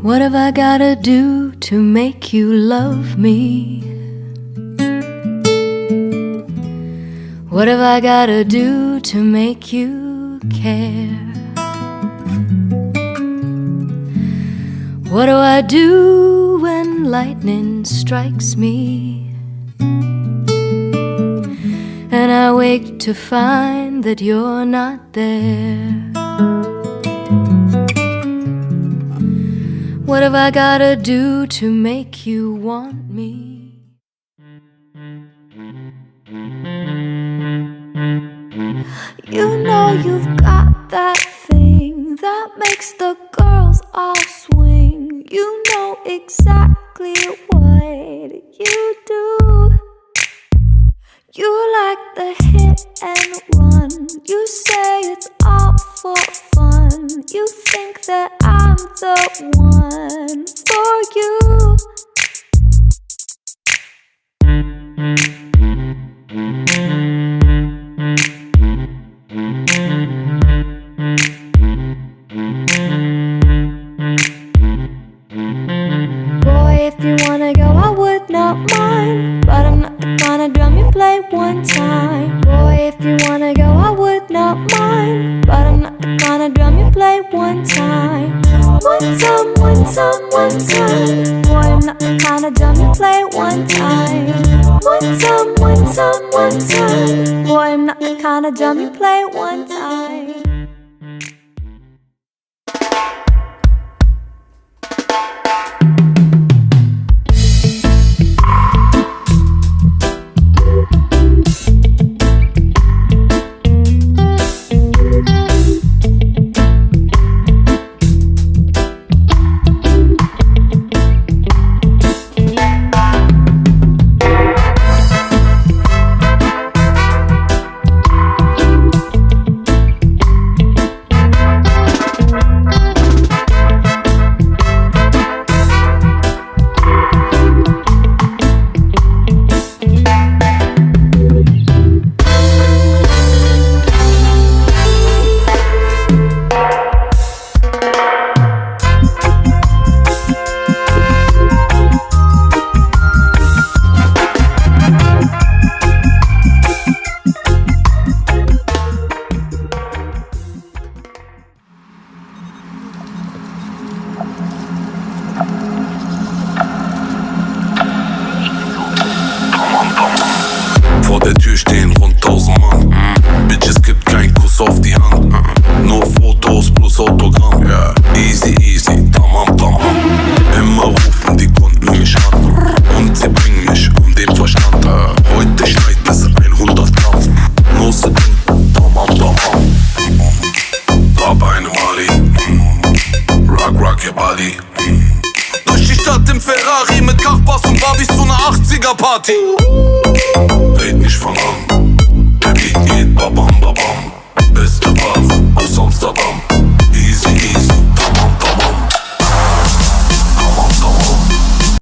What have I gotta do to make you love me? What have I gotta do to make you care? What do I do when lightning strikes me and I wake to find that you're not there? What have I gotta do to make you want me? You know you've got that thing that makes the girls all swing. You know exactly what you do. You like the hit and run. You say it's all for fun. You think that I'm the one for you. Boy, if you wanna go, I would not mind, but I'm not the kind of drum you play one time. Boy, if you wanna go, I would not mind, but I'm not the kind of drum you play one time. One time, one time, one time. Boy, I'm not the kind of drum you play one time. One time, one time, one time. Boy, I'm not the kind of drum you play one time. Vor der Tür stehen rund 1000 Mann. Bitches gibt kein Kuss auf die Hand. Nur Fotos plus Autogramm. Easy, easy, tamam, tamam. Immer rufen die Kunden mich an und sie bringen mich um den Verstand. Heute schneit es 100 Gramm. Nose ding, tamam, tamam. Hab eine Mali. Rock, rock your body. Durch die Stadt im Ferrari mit Kachbass und Barbies zu ner 80er-Party. Red nicht von an, der Beat geht babam babam. Beste Wach aus Amsterdam.